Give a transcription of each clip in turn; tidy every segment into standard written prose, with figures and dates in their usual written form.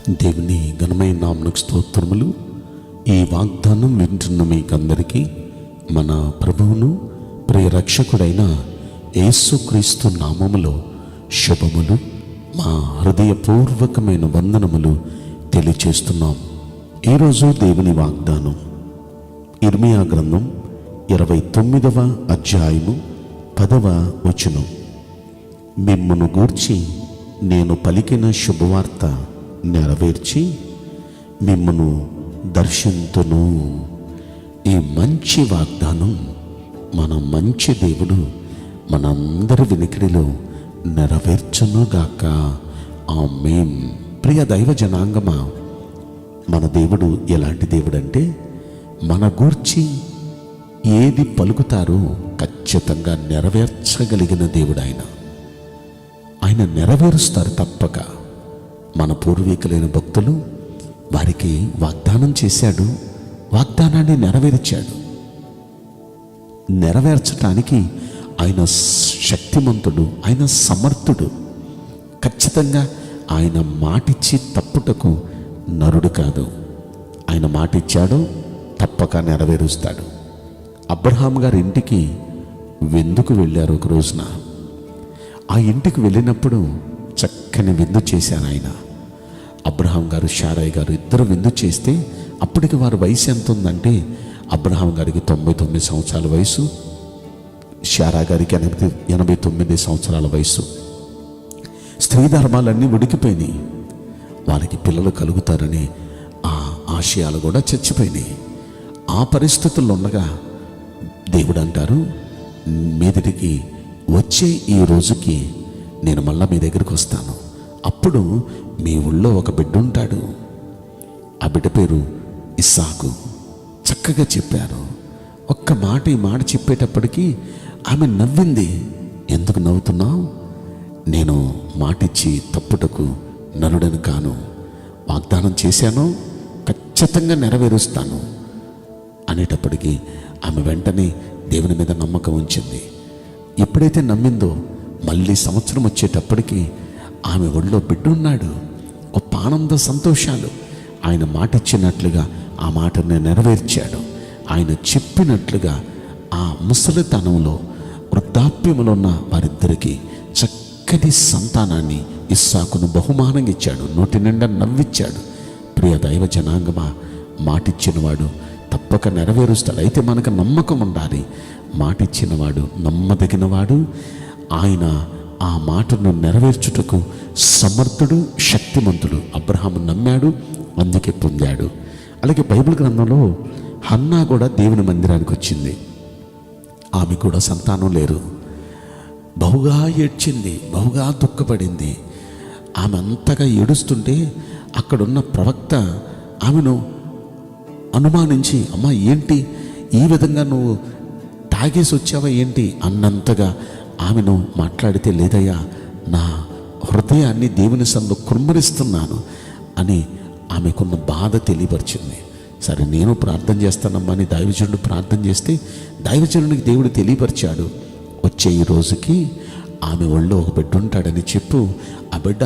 దేవుని ఘనమైన నామమునకు స్తోత్రములు. ఈ వాగ్దానం వింటున్న మీకందరికీ మన ప్రభువును ప్రియ రక్షకుడైన యేసుక్రీస్తు నామములో శుభములు, మా హృదయపూర్వకమైన వందనములు తెలియచేస్తున్నాం. ఈరోజు దేవుని వాగ్దానం ఇర్మియా గ్రంథం 29వ అధ్యాయము 10వ వచనం. మిమ్మును గూర్చి నేను పలికిన శుభవార్త నెరవేర్చి మిమ్మును దర్శింతును. ఈ మంచి వాగ్దానం మన మంచి దేవుడు మనందరి వినికిడిలో నెరవేర్చునుగాక. ఆమేన్. ప్రియ దైవ జనాంగమా, మన దేవుడు ఎలాంటి దేవుడు అంటే, మన గూర్చి ఏది పలుకుతారో ఖచ్చితంగా నెరవేర్చగలిగిన దేవుడు ఆయన నెరవేరుస్తారు తప్పక. మన పూర్వీకులైన భక్తులు వారికి వాగ్దానం చేశాడు, వాగ్దానాన్ని నెరవేర్చాడు. నెరవేర్చటానికి ఆయన శక్తిమంతుడు, ఆయన సమర్థుడు. ఖచ్చితంగా ఆయన మాటిచ్చి తప్పుటకు నరుడు కాదు. ఆయన మాటిచ్చాడో తప్పక నెరవేరుస్తాడు. అబ్రహాం గారి ఇంటికి విందుకు వెళ్ళారు. ఒక రోజున ఆ ఇంటికి వెళ్ళినప్పుడు చక్కని విందు చేశారు ఆయన. అబ్రహాం గారు, శారయ్య గారు ఇద్దరు విందు చేస్తే అప్పటికి వారి వయసు ఎంత ఉందంటే, అబ్రహాం గారికి 99 సంవత్సరాల వయసు, శారా గారికి 89 సంవత్సరాల వయసు. స్త్రీ ధర్మాలన్నీ ఉడికిపోయినాయి. వారికి పిల్లలు కలుగుతారని ఆ ఆశయాలు కూడా చచ్చిపోయినాయి. ఆ పరిస్థితుల్లో ఉండగా దేవుడు అంటారు, మీదిటికి వచ్చే ఈ రోజుకి నేను మళ్ళా మీ దగ్గరికి వస్తాను. అప్పుడు మీ ఊళ్ళో ఒక బిడ్డ ఉంటాడు. ఆ బిడ్డ పేరు ఇస్సాకు. చక్కగా చెప్పారు. ఒక్క మాట ఈ మాట చెప్పేటప్పటికీ ఆమె నవ్వింది. ఎందుకు నవ్వుతున్నావు? నేను మాటిచ్చి తప్పుటకు నరుడని కాను. వాగ్దానం చేశాను, ఖచ్చితంగా నెరవేరుస్తాను అనేటప్పటికీ ఆమె వెంటనే దేవుని మీద నమ్మకం ఉంచింది. ఎప్పుడైతే నమ్మిందో మళ్ళీ సంవత్సరం వచ్చేటప్పటికి ఆమె ఒళ్ళో బిడ్డ ఉన్నాడు. గొప్ప ఆనంద సంతోషాలు. ఆయన మాట ఇచ్చినట్లుగా ఆ మాటను నెరవేర్చాడు. ఆయన చెప్పినట్లుగా ఆ ముసలితనంలో, వృద్ధాప్యములో ఉన్న వారిద్దరికీ చక్కటి సంతానాన్ని, ఇస్సాకును బహుమానంగా ఇచ్చాడు. నోటి నిండా నవ్విచ్చాడు. ప్రియ దైవ జనాంగమా, మాటిచ్చినవాడు తప్పక నెరవేరుస్తాడు. అయితే మనకు నమ్మకం ఉండాలి. మాటిచ్చినవాడు నమ్మదగినవాడు. ఆయన ఆ మాటను నెరవేర్చుటకు సమర్థుడు, శక్తిమంతుడు. అబ్రహాము నమ్మాడు, అందుకే పొందాడు. అలాగే బైబిల్ గ్రంథంలో హన్నా కూడా దేవుని మందిరానికి వచ్చింది. ఆమె కూడా సంతానం లేరు. బహుగా ఏడ్చింది, బహుగా దుఃఖపడింది. ఆమె అంతగా ఏడుస్తుంటే అక్కడున్న ప్రవక్త ఆమెను అనుమానించి, అమ్మా ఏంటి ఈ విధంగా నువ్వు తాగేసి వచ్చావా ఏంటి అన్నంతగా ఆమెను మాట్లాడితే, లేదయ్యా నా హృదయాన్ని దేవుని సన్నిధిలో కుమ్మరిస్తున్నాను అని ఆమెకున్న బాధ తెలియపరిచింది. సరే నేను ప్రార్థన చేస్తానమ్మా అని దైవజనుడు ప్రార్థన చేస్తే దైవజనుడికి దేవుడు తెలియపరిచాడు, వచ్చే ఈ రోజుకి ఆమె ఒళ్ళో ఒక బిడ్డ ఉంటాడని చెప్పు. ఆ బిడ్డ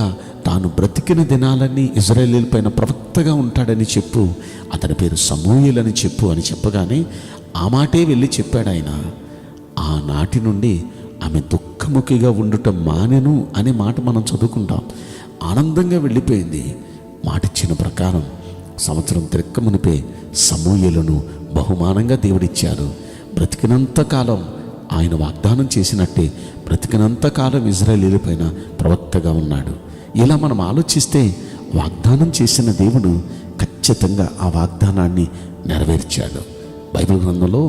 తాను బ్రతికిన దినాలన్నీ ఇజ్రాయేలీల పైన ప్రవక్తగా ఉంటాడని చెప్పు. అతని పేరు సమూయేలు అని చెప్పు అని చెప్పగానే ఆ మాటే వెళ్ళి చెప్పాడు ఆయన. ఆనాటి నుండి ఆమె దుఃఖముఖిగా ఉండటం మానెను అనే మాట మనం చదువుకుంటాం. ఆనందంగా వెళ్ళిపోయింది. మాటిచ్చిన ప్రకారం సంవత్సరం తిరక్కమునిపే సమూయేలును బహుమానంగా దేవుడిచ్చారు. బ్రతికినంతకాలం ఆయన వాగ్దానం చేసినట్టే బ్రతికినంతకాలం ఇజ్రాయేలీల పైన ప్రవక్తగా ఉన్నాడు. ఇలా మనం ఆలోచిస్తే వాగ్దానం చేసిన దేవుడు ఖచ్చితంగా ఆ వాగ్దానాన్ని నెరవేర్చాడు. బైబిల్ గ్రంథంలో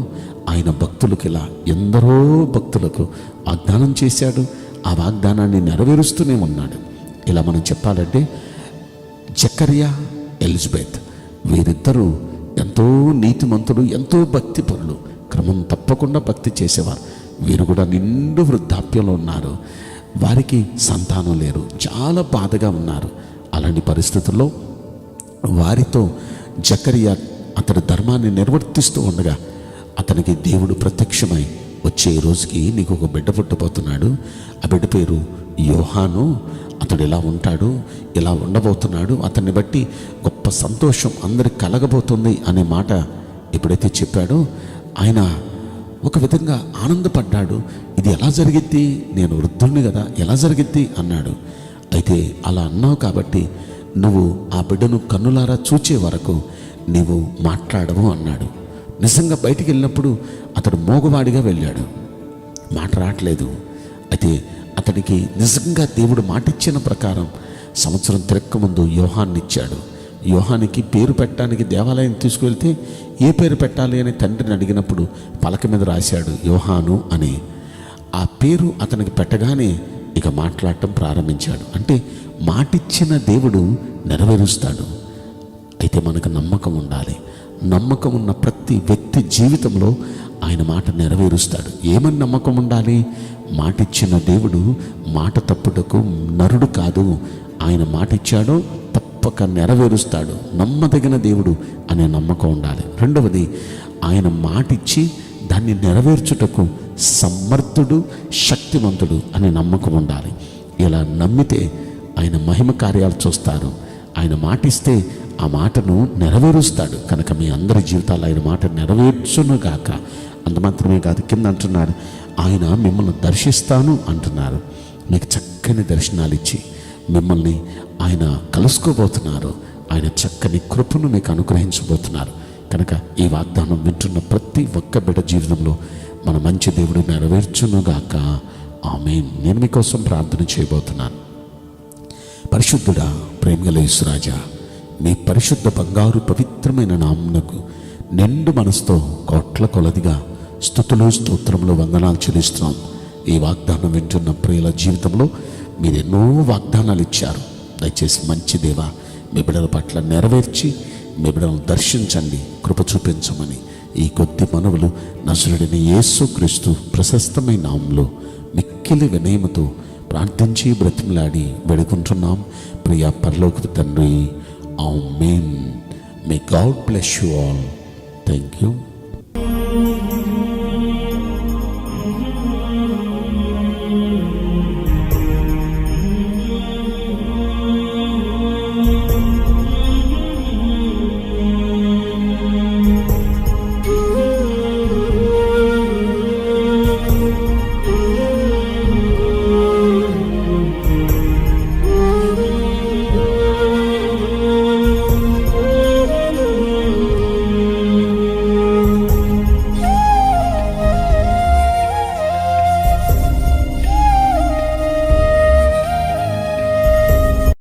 ఆయన భక్తులకు ఇలా ఎందరో భక్తులకు వాగ్దానం చేశాడు. ఆ వాగ్దానాన్ని నెరవేరుస్తూనే ఉన్నాడు. ఇలా మనం చెప్పాలంటే జకర్యా, ఎలిజబెత్ వీరిద్దరూ ఎంతో నీతిమంతులు, ఎంతో భక్తిపరులు. క్రమం తప్పకుండా భక్తి చేసేవారు. వీరు కూడా నిండు వృద్ధాప్యంలో ఉన్నారు. వారికి సంతానం లేరు, చాలా బాధగా ఉన్నారు. అలాంటి పరిస్థితుల్లో వారితో జకర్యా అతని ధర్మాన్ని నిర్వర్తిస్తూ ఉండగా అతనికి దేవుడు ప్రత్యక్షమై, వచ్చే రోజుకి నీకు ఒక బిడ్డ పుట్టబోతున్నాడు. ఆ బిడ్డ పేరు యోహాను. అతడు ఇలా ఉంటాడు, ఇలా ఉండబోతున్నాడు, అతన్ని బట్టి గొప్ప సంతోషం అందరికి కలగబోతుంది అనే మాట ఎప్పుడైతే చెప్పాడో ఆయన ఒక విధంగా ఆనందపడ్డాడు. ఇది ఎలా జరిగిద్ది, నేను వృద్ధుణ్ణి కదా, ఎలా జరిగిద్ది అన్నాడు. అయితే అలా అన్నావు కాబట్టి నువ్వు ఆ బిడ్డను కన్నులారా చూచే వరకు నీవు మాట్లాడవు అన్నాడు. నిజంగా బయటికి వెళ్ళినప్పుడు అతడు మోగవాడిగా వెళ్ళాడు, మాట రావట్లేదు. అయితే అతనికి నిజంగా దేవుడు మాటిచ్చిన ప్రకారం సంవత్సరం తిరక్కముందు యోహాన్ని ఇచ్చాడు. యోహానికి పేరు పెట్టడానికి దేవాలయం తీసుకువెళ్తే ఏ పేరు పెట్టాలి అని తండ్రిని అడిగినప్పుడు పలక మీద రాశాడు యోహాను అని. ఆ పేరు అతనికి పెట్టగానే ఇక మాట్లాడటం ప్రారంభించాడు. అంటే మాటిచ్చిన దేవుడు నెరవేరుస్తాడు. అయితే మనకు నమ్మకం ఉండాలి. నమ్మకం ఉన్న ప్రతి వ్యక్తి జీవితంలో ఆయన మాట నెరవేరుస్తాడు. ఏమని నమ్మకం ఉండాలి? మాటిచ్చిన దేవుడు మాట తప్పుటకు నరుడు కాదు. ఆయన మాటిచ్చాడో తప్పక నెరవేరుస్తాడు. నమ్మదగిన దేవుడు అనే నమ్మకం ఉండాలి. రెండవది, ఆయన మాటిచ్చి దాన్ని నెరవేర్చుటకు సమర్థుడు, శక్తివంతుడు అనే నమ్మకం ఉండాలి. ఇలా నమ్మితే ఆయన మహిమ కార్యాలు చూస్తారు. ఆయన మాటిస్తే ఆ మాటను నెరవేరుస్తాడు. కనుక మీ అందరి జీవితాలు ఆయన మాట నెరవేర్చునుగాక. అంత మాత్రమే కాదు, కింద అంటున్నారు ఆయన మిమ్మల్ని దర్శిస్తాను అంటున్నారు. మీకు చక్కని దర్శనాలు ఇచ్చి మిమ్మల్ని ఆయన కలుసుకోబోతున్నారు. ఆయన చక్కని కృపను మీకు అనుగ్రహించబోతున్నారు. కనుక ఈ వాగ్దానం వింటున్న ప్రతి ఒక్క బిడ్డ జీవితంలో మన మంచి దేవుడు నెరవేర్చునుగాక. ఆమేన్. నేను మీకోసం ప్రార్థన చేయబోతున్నాను. పరిశుద్ధుడా, ప్రేమగల యేసురాజా, మీ పరిశుద్ధ బంగారు పవిత్రమైన నామమునకు నిండు మనసుతో కోట్ల కొలదిగా స్తుతులు, స్తోత్రములు, వందనాలు చెల్లిస్తున్నాం. ఈ వాగ్దానం వింటున్న ప్రియుల జీవితంలో మీరు ఎన్నో వాగ్దానాలు ఇచ్చారు. దయచేసి మంచి దేవ, మీ బిడ్డల పట్ల నెరవేర్చి మీ బిడ్డలను దర్శించండి, కృప చూపించమని ఈ కొద్ది మనవులు నజరుడైన యేసుక్రీస్తు ప్రశస్తమైన నామములో మిక్కిలి వినయముతో ప్రార్థించి బ్రతిమలాడి వేడుకుంటున్నాం ప్రియ పరలోకపు తండ్రి. Amen. May God bless you all. Thank you.